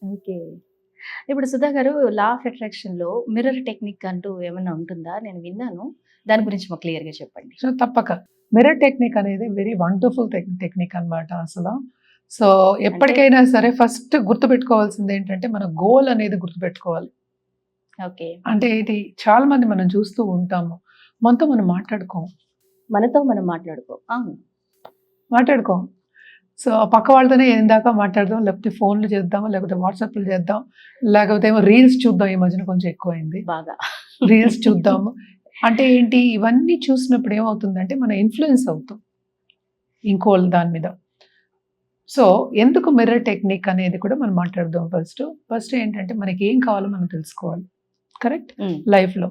Okay. ఇప్పుడు సుధా గారు law of అట్రాక్షన్‌లో mirror technique అంటూ ఏమన్నా ఉంటుందా? నేను విన్నాను. దాని గురించి మాకు క్లియర్‌గా చెప్పండి. సో తప్పక మిర్రర్ టెక్నిక్ అనేది వెరీ వండర్ఫుల్ టెక్నిక్ అన్నమాట అసలు. సో అంటే ఎప్పటికైనా సరే ఫస్ట్ గుర్తుపెట్టుకోవాల్సింది ఏంటంటే మన గోల్ అనేది గుర్తుపెట్టుకోవాలి. ఓకే. అంటే ఇది చాలా మంది మనం చూస్తూ ఉంటాము. మనతో మనం మాట్లాడుకోం. మనతో మనం అవును. మాట్లాడుకోం. సో ఆ పక్క వాళ్ళతోనే ఏందాక మాట్లాడదాం, లేకపోతే ఫోన్‌లు చేద్దాం, లేకపోతే వాట్సాప్‌లు చేద్దాం, లేకపోతే ఏమో రీల్స్ చూద్దాం. ఈ మధ్యన కొంచెం ఎక్కువైంది. బాగా. రీల్స్ చూద్దాము. అంటే ఏంటి ఇవన్నీ చూసినప్పుడు ఏమవుతుందంటే మనం ఇన్‌ఫ్లూయెన్స్ అవుతాం ఇంకోళ్ళ దాని మీద. సో ఎందుకు మిర్రర్ టెక్నిక్ అనేది కూడా మనం మాట్లాడదాం ఫస్ట్. ఫస్ట్ ఏంటంటే మనకి ఏం కావాలో మనం తెలుసుకోవాలి. కరెక్ట్? హ్మ్. లైఫ్‌లో.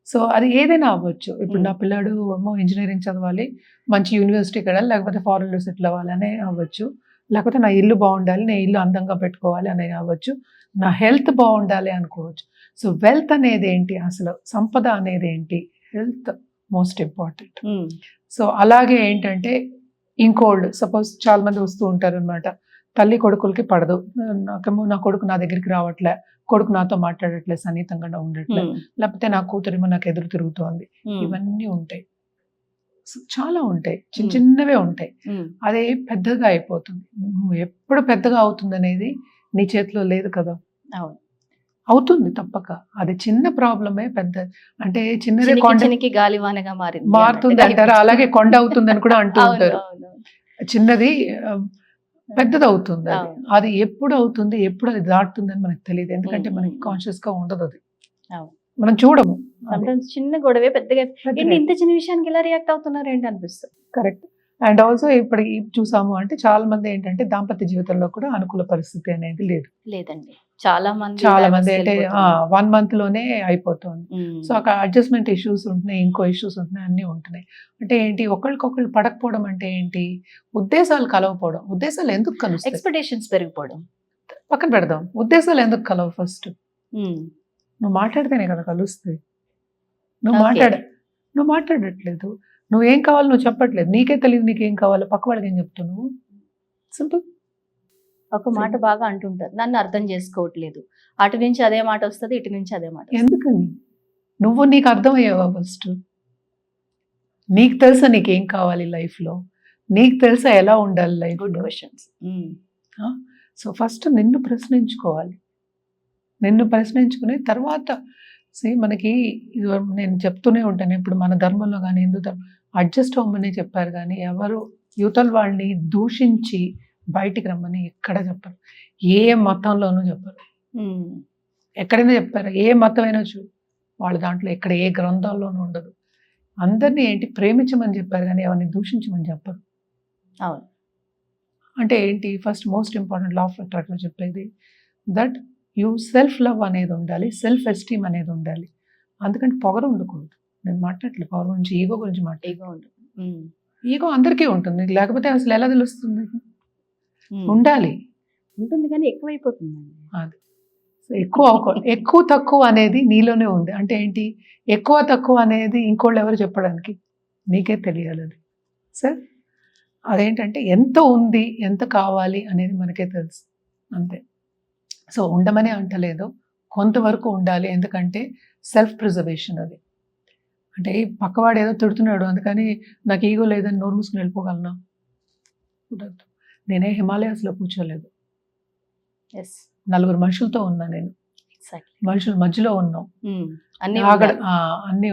సో అది ఏదైనా అవ్వచ్చు. ఇప్పుడు నా హ్మ్. పిల్లాడు ఏమో ఇంజినీరింగ్ చదవాలి, మంచి యూనివర్సిటీకి వెళ్ళాలి, లేకపోతే ఫారెన్‌లో సెటిల్ అవ్వాలనే అవ్వచ్చు. లేకపోతే నా ఇల్లు బాగుండాలి, నేను ఇల్లు అందంగా పెట్టుకోవాలి అని అవ్వచ్చు. నా హెల్త్ బాగుండాలి అనుకోవచ్చు. సో వెల్త్ అనేది ఏంటి అసలు? సంపద అనేది ఏంటి? Health most important. హ్మ్. సో అలాగే ఏంటంటే ఇంకోళ్ళు సపోజ్ చాలా మంది వస్తూ ఉంటారనమాట. తల్లి కొడుకులకి పడదు. నాకేమో నా కొడుకు నా దగ్గరికి రావట్లే, కొడుకు నాతో మాట్లాడట్లే, సన్నిహితంగా ఉండట్లే, హ్మ్. లేకపోతే నా కూతురేమో నాకు ఎదురు తిరుగుతోంది. హ్మ్. ఇవన్నీ ఉంటాయి. చాలా ఉంటాయి. చిన్న హ్మ్. చిన్నవే ఉంటాయి. హ్మ్. అదే పెద్దగా అయిపోతుంది. నువ్వు ఎప్పుడు పెద్దగా అవుతుందనేది నీ చేతిలో లేదు కదా! అవును. అవుతుంది తప్పక. అది చిన్న ప్రాబ్లమే పెద్ద అంటే చిన్నదే చినికి కొండ చినికి గాలివానగా మారింది మారుతుంది అన్నట్టుగా అంటారు. అయిపోతుంది. అలాగే కొండ అవుతుందని కూడా అంటూ అవును. ఉంటారు. అవును. చిన్నది పెద్దదవుతుంది అది. అవును. అది ఎప్పుడు అవుతుంది, ఎప్పుడు అది దాటుతుందని మనకు తెలీదు. హ్మ్. ఎందుకంటే హ్మ్. మనకి హ్మ్. కాన్షియస్‌గా ఉండదది. అవును. మనం చూడము. అది సమ్‌టైమ్స్ చిన్న గొడవే పెద్దగా ఏంటి పెద్దగా ఇంత చిన్న విషయానికి ఇలా రియాక్ట్ అవుతున్నారేంటి అనిపిస్తది. కరెక్ట్. అండ్ ఆల్సో ఇప్పుడు చూసాము అంటే చాలా మంది ఏంటంటే దాంపత్య జీవితంలో కూడా అనుకూల పరిస్థితి అనేది లేదు. లేదండి. చాలా మంది చాలా మంది అంటే డైవర్స్‌కెళ్ళిపోతున్నారు. 1 మంత్‌లోనే అయిపోతుంది. సో హ్మ్. అక్కడ అడ్జస్ట్‌మెంట్ ఇష్యూస్ ఉంటున్నాయి. ఇంకో ఇష్యూస్ ఉంటున్నాయి. అన్నీ ఉంటున్నాయి. అంటే ఏంటి ఒకళ్ళకొకళ్ళు పడకపోవడం అంటే ఏంటి? ఉద్దేశాలు కలవకపోవడం. ఉద్దేశాలు ఎందుకు కలుస్తాయి? ఎక్స్‌పెక్టేషన్స్ పెరిగిపోవడం. పక్కన పెడదాం. ఉద్దేశాలు ఎందుకు కలవు ఫస్ట్? హ్మ్. నువ్వు మాట్లాడితేనే కదా కలుస్తాయి. నువ్వు ఓకే. మాట్లాడ నువ్వు మాట్లాడట్లేదు. నువ్వేం కావాలో నువ్వు చెప్పట్లేదు. నీకే తెలీదు నీకేం కావాలో పక్క వాళ్ళకేం చెప్తావు నువ్వు? సింపుల్. ఒక మాట బాగా అంటుంటారు. నన్ను అర్థం చేసుకోవట్లేదు. అటు నుంచి అదే మాట వస్తది. ఇటు నుంచి అదే మాట వస్తది. ఎందుకని? నువ్వు నీకు అర్థమయ్యావా ఫస్ట్? నీకు తెలుసా నీకేం కావాలి లైఫ్‌లో? నీకు తెలుసా ఎలా ఉండాలి గుడ్ లైఫ్‌లో? క్వెషన్స్. హ్మ్. ఆ! సో ఫస్ట్ నిన్ను ప్రశ్నించుకోవాలి. నిన్ను ప్రశ్నించుకుని తర్వాత మనకి ఇది నేను చెప్తూనే ఉంటాను. ఇప్పుడు మన ధర్మంలో గాని, హిందూ ధర్మం అడ్జస్ట్ అవ్వమనే చెప్పారు గానీ, ఎవరు యువతల వాళ్ళని దూషించి బయటికి రమ్మని ఎక్కడ చెప్పరు. ఏ మతంలోనూ చెప్పరు. హ్మ్. ఎక్కడైనా చెప్తారా? ఏ మతమైనా వాళ్ళ దాంట్లో ఎక్కడ ఏ గ్రంథాల్లోనూ ఉండదు. అందరిని ఏంటి ప్రేమించమని చెప్పారు గానీ, ఎవరిని దూషించమని చెప్పరు. అవును. అంటే ఏంటి first most important law of attraction చెప్పేది దట్ యూ సెల్ఫ్ లవ్ అనేది ఉండాలి. సెల్ఫ్ ఎస్టీమ్ అనేది ఉండాలి. అందుకని పొగరు ఉండకూడదు. నేను మాట్లాడట్లేదు పొగరు గురించి, ఈగో గురించి ఈగో ఉండదు. హ్మ్. ఈగో అందరికీ ఉంటుంది. లేకపోతే అసలు ఎలా తెలుస్తుంది? హ్మ్. ఉండాలి. ఉంటుంది కానీ ఎక్కువైపోతుందండి. అది. సో ఎక్కువ తక్కువ అనేది నీలోనే ఉంది. అంటే ఏంటి? ఎక్కువ తక్కువ అనేది ఇంకోళ్ళు ఎవరు చెప్పడానికి? నీకే తెలియాలి అది. సార్ అదేంటంటే ఎంత ఉంది, ఎంత కావాలి అనేది మనకే తెలుసు. అంతే. సో ఉండమనే అంటలేదు. కొంతవరకు ఉండాలి. ఎందుకంటే సెల్ఫ్ ప్రిజర్వేషన్ అది. అంటే పక్కవాడు ఏదో తిడుతున్నాడు అందుకని నాకు ఈగో లేదని నోరు మూసుకొని వెళ్ళిపోగలనా? కుదరదు. నేనే హిమాలయాస్‌లో కూర్చోలేదు. యెస్. నలుగురు మనుషులతో ఉన్నా నేను. ఎగ్జాక్ట్‌లీ. మనుషుల మధ్యలో ఉన్నాం. హ్మ్. అన్నీ అక్కడ ఉండాలి. అన్నీ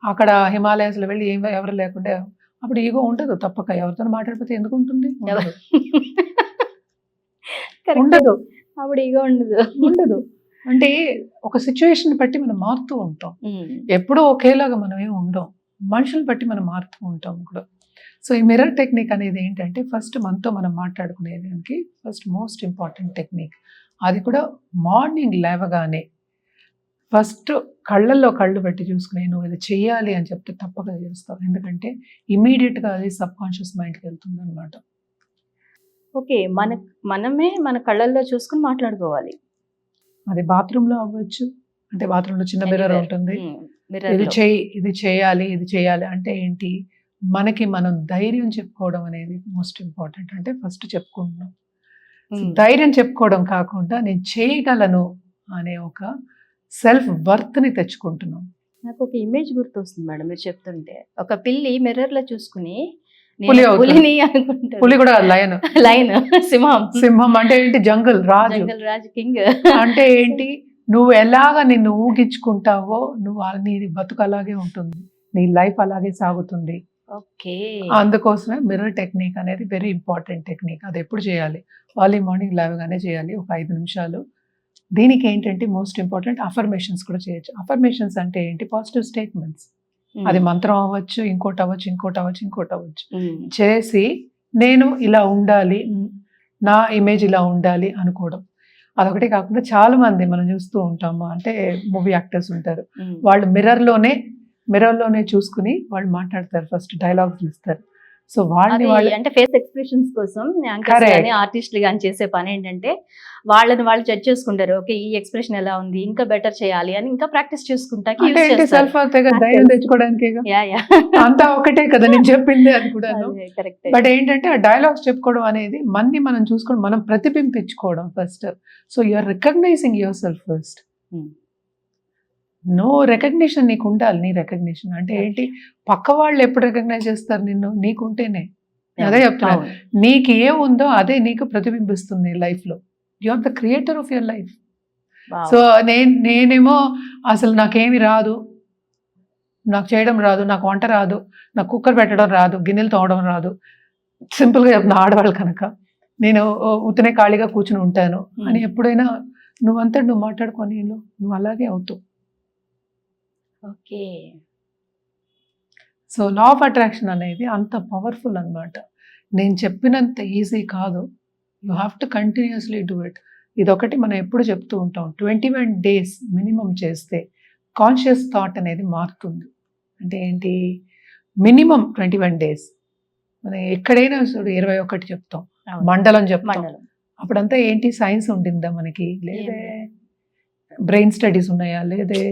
అక్కడ హిమాలయాస్‌లో వెళ్ళి ఎవరు లేకుండా అప్పుడు ఈగో ఉండదు తప్పక. ఎవరితోని మాట్లాడకపోతే ఎందుకుంటుంది? ఉండదు. కరెక్టే. ఉండదు. అప్పుడు ఈగో ఉండదు. ఉండదు. అంటే ఒక సిట్యుయేషన్ బట్టి మనం మారుతూ ఉంటాం. హ్మ్. ఎప్పుడూ ఒకేలాగా మనం ఏమి ఉండం. మనుషుల్ని బట్టి మనం మారుతూ ఉంటాం కూడా. సో ఈ మిర్రర్ టెక్నిక్ అనేది ఏంటంటే ఫస్ట్ మనతో మనం మాట్లాడుకునేదానికి ఫస్ట్ మోస్ట్ ఇంపార్టెంట్ టెక్నిక్. అది కూడా మార్నింగ్ లేవగానే ఫస్ట్ కళ్ళల్లో కళ్ళు పెట్టి చూసుకుని నువ్వు ఇది చెయ్యాలి అని చెప్తే తప్పక చేస్తావు. ఎందుకంటే ఇమ్మీడియేట్‌గా అది సబ్‌కాన్షియస్ మైండ్‌కి వెళ్తుందనమాట. ఓకే. మనమే మన కళ్ళల్లో చూసుకొని మాట్లాడుకోవాలి. అది బాత్రూమ్‌లో అవ్వచ్చు. అంటే బాత్రూమ్‌లో చిన్న మిర్రర్ ఎనీవేర్. ఉంటుంది. హ్మ్. ఇది మిర్రర్‌లో. చెయ్యి, ఇది చేయాలి, ఇది చేయాలి అంటే ఏంటి? మనకి మనం ధైర్యం చెప్పుకోవడం అనేది మోస్ట్ ఇంపార్టెంట్. అంటే ఫస్ట్ చెప్పుకుంటున్నాం. ధైర్యం చెప్పుకోవడం కాకుండా నేను చేయగలను అనే ఒక సెల్ఫ్ వర్త్ని తెచ్చుకుంటున్నాం. నాకు ఒక ఇమేజ్ గుర్తొస్తుంది మేడం మీరు చెప్తుంటే. ఒక పిల్లి మిర్రర్ లో చూసుకుని పులి నేను అవుతుంది. పులిని అనుకుంటాను. పులి కూడా లయన్. లైన్ సింహం సింహం అంటే ఏంటి? జంగల్ రాజు. జంగల్ రాజ్ కింగ్. అంటే ఏంటి? నువ్వు ఎలాగ నిన్ను ఊగించుకుంటావో నువ్వు నీ బతుకు అలాగే ఉంటుంది, నీ లైఫ్ అలాగే సాగుతుంది. ఓకే. అందుకోసమే మిర్రర్ టెక్నిక్ అనేది వెరీ ఇంపార్టెంట్ టెక్నిక్. అది ఎప్పుడు చేయాలి? ఎర్లీ మార్నింగ్ లేవగానే చేయాలి, ఒక 5 నిమిషాలు. దీనికి ఏంటంటే మోస్ట్ ఇంపార్టెంట్ అఫర్మేషన్స్ కూడా చేయొచ్చు. అఫర్మేషన్స్ అంటే ఏంటి? Positive statements. అది మంత్రం అవ్వచ్చు, ఇంకోటి అవ్వచ్చు, ఇంకోటి అవ్వచ్చు, ఇంకోటి అవ్వచ్చు. చేసి నేను ఇలా ఉండాలి, నా ఇమేజ్ ఇలా ఉండాలి అనుకోవడం. అదొకటే కాకుండా చాలా మంది మనం చూస్తూ ఉంటాము, అంటే మూవీ యాక్టర్స్ ఉంటారు, వాళ్ళు మిర్రర్లోనే చూసుకుని వాళ్ళు మాట్లాడతారు, ఫస్ట్ డైలాగ్స్ ఇస్తారు. సో వాళ్ళని వాళ్ళు అంటే ఫేస్ ఎక్స్ప్రెషన్స్ కోసం ఆర్టిస్టులు కానీ చేసే పని ఏంటంటే వాళ్ళని వాళ్ళు జడ్జ్ చేసుకుంటారు. ఓకే, ఈ ఎక్స్ప్రెషన్ ఎలా ఉంది, ఇంకా బెటర్ చేయాలి అని ఇంకా ప్రాక్టీస్ చేసుకుంటాకి అంటే ఏంటి? సెల్ఫ్ వర్త్ ధైర్యం తెచ్చుకోవడానికి అంతా ఒకటే కదా నేను చెప్పింది, అది కూడా. బట్ ఏంటంటే ఆ డైలాగ్స్ చెప్పుకోవడం అనేది మనం చూసుకోవడం, మనం ప్రతిబింబించుకోవడం first. So you are recognizing yourself first. No recognition నీకు ఉండాలి. నీ రికగ్నిషన్ అంటే ఏంటి? పక్క వాళ్ళు ఎప్పుడు రికగ్నైజ్ చేస్తారు నిన్ను? నీకుంటేనే. అదే చెప్తున్నా, నీకు ఏముందో అదే నీకు ప్రతిబింబిస్తుంది లైఫ్లో. You are the creator of your life. So నేనేమో అసలు నాకేమి రాదు, నాకు చేయడం రాదు, నాకు వంట రాదు, నాకు కుక్కర్ పెట్టడం రాదు, గిన్నెలు తోవడం రాదు, సింపుల్గా చెప్తున్నా ఆడవాళ్ళు కనుక, నేను ఉత్తనే ఖాళీగా కూర్చుని ఉంటాను అని ఎప్పుడైనా నువ్వు మాట్లాడుకొని నువ్వు అలాగే అవుతావు. Okay. So law of attraction అనేది అంత పవర్ఫుల్ అన్నమాట. నేను చెప్పినంత ఈజీ కాదు. You have to continuously do it. ఇదొకటి మనం ఎప్పుడు చెప్తూ ఉంటాం, 21 days మినిమం చేస్తే కాన్షియస్ థాట్ అనేది మారుతుంది. అంటే ఏంటి? Minimum 21 days. మనం ఎక్కడైనా 21 చెప్తాం, మండలం చెప్తాం. అప్పుడంతా ఏంటి? సైన్స్ ఉండిందా మనకి? లేదే. బ్రెయిన్ స్టడీస్ ఉన్నాయా? లేదే.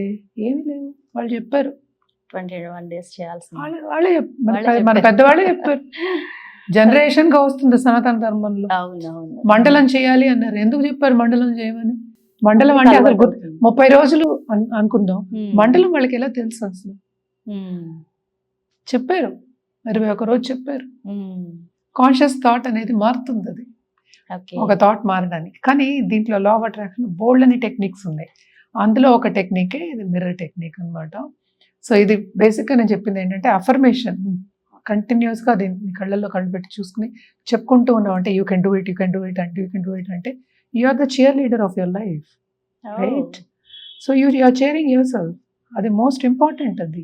ఏమి లేవు. వాళ్ళు చెప్పారు 21 days చేయాల్సింది. వాళ్ళే మన పెద్దవాళ్ళే చెప్పారు. జనరేషన్ గా వస్తుంది సనాతన ధర్మంలో. మండలం చేయాలి అన్నారు. ఎందుకు చెప్పారు మండలం చేయమని? మండలం అంటే అసలు 30 రోజులు అనుకుందాం. మండలం వాళ్ళకి ఎలా తెలుసు అసలు? చెప్పారు, 21 రోజు చెప్పారు. కాన్షియస్ థాట్ అనేది మారుతుంది, అది ఒక థాట్ మారడానికి. కానీ దీంట్లో లా ఆఫ్ అట్రాక్షన్ బోల్డ్ అని టెక్నిక్స్ ఉన్నాయి. అందులో ఒక టెక్నికే ఇది మిర్రర్ టెక్నిక్ అనమాట. సో ఇది బేసిక్గా నేను చెప్పింది ఏంటంటే అఫర్మేషన్ కంటిన్యూస్గా అది మీ కళ్ళల్లో కళ్ళు పెట్టి చూసుకుని చెప్పుకుంటూ ఉన్నాం అంటే you can do it, you can do it అంటే, యూ కెన్ డూ ఇట్ అంటే you are the cheerleader of your life, right? So you are cheering yourself. అది మోస్ట్ ఇంపార్టెంట్. అది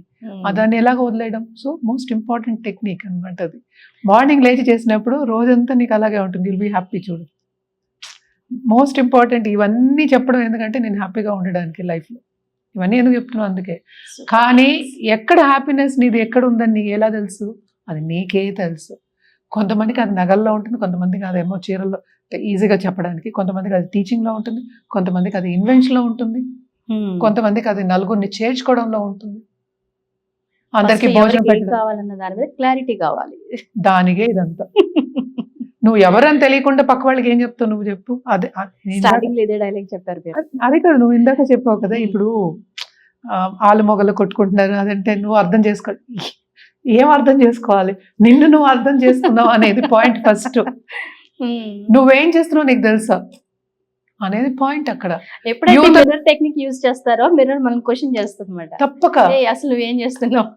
దాన్ని ఎలాగ వదిలేయడం? సో మోస్ట్ ఇంపార్టెంట్ టెక్నిక్ అనమాట అది. Morning లేచి చేసినప్పుడు రోజంతా నీకు అలాగే ఉంటుంది, యుల్ బీ హ్యాపీ. చూడు, మోస్ట్ ఇంపార్టెంట్ ఇవన్నీ చెప్పడం ఎందుకంటే నేను హ్యాపీగా ఉండడానికి లైఫ్లో. ఇవన్నీ ఎందుకు చెప్తున్నావు? అందుకే. కానీ ఎక్కడ హ్యాపీనెస్ నీది ఎక్కడ ఉందని నీకు ఎలా తెలుసు? అది నీకే తెలుసు. కొంతమందికి అది నగల్లో ఉంటుంది, కొంతమందికి అదేమో చీరల్లో ఈజీగా చెప్పడానికి, కొంతమందికి అది టీచింగ్లో ఉంటుంది, కొంతమందికి అది ఇన్వెన్షన్లో ఉంటుంది, కొంతమందికి అది నలుగురిని చేర్చుకోవడంలో ఉంటుంది, అందరికి భోజనం కావాలన్న దాని మీద క్లారిటీ కావాలి. దానికే ఇదంతా. నువ్వు ఎవరని తెలియకుండా పక్క వాళ్ళకి ఏం చెప్తావు? నువ్వు చెప్పు. అదే డైలాగ్ చెప్పారు. అదే కదా నువ్వు ఇందాక చెప్పావు కదా, ఇప్పుడు ఆలు మొగలు కొట్టుకుంటున్నారు అదంటే నువ్వు అర్థం చేసుకో. ఏం అర్థం చేసుకోవాలి? నిన్ను నువ్వు అర్థం చేసుకున్నావు అనేది పాయింట్ ఫస్ట్. నువ్వేం చేస్తున్నావు నీకు తెలుసా అనేది పాయింట్ అక్కడ. ఎప్పుడైతే మిర్రర్ టెక్నిక్ యూజ్ చేస్తారో మిర్రర్ మనం క్వశ్చన్ చేస్తుంది అన్నమాట. తప్పక అసలు నువ్వేం చేస్తున్నావు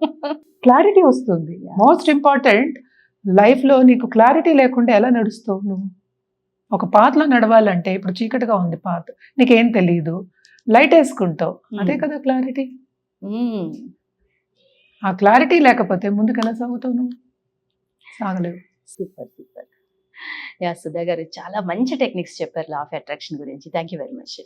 క్లారిటీ వస్తుంది. మోస్ట్ ఇంపార్టెంట్, లైఫ్లో నీకు క్లారిటీ లేకుండా ఎలా నడుస్తావు నువ్వు? ఒక పాత్లో నడవాలంటే ఇప్పుడు చీకటిగా ఉంది పాత్, నీకేం తెలియదు, లైట్ వేసుకుంటావు, అదే కదా క్లారిటీ. ఆ క్లారిటీ లేకపోతే ముందుకు ఎలా సాగుతావు? నువ్వు సాగలేవు. Super super. యా సుధా గారు చాలా మంచి టెక్నిక్స్ చెప్పారు లా ఆఫ్ అట్రాక్షన్ గురించి. Thank you very much.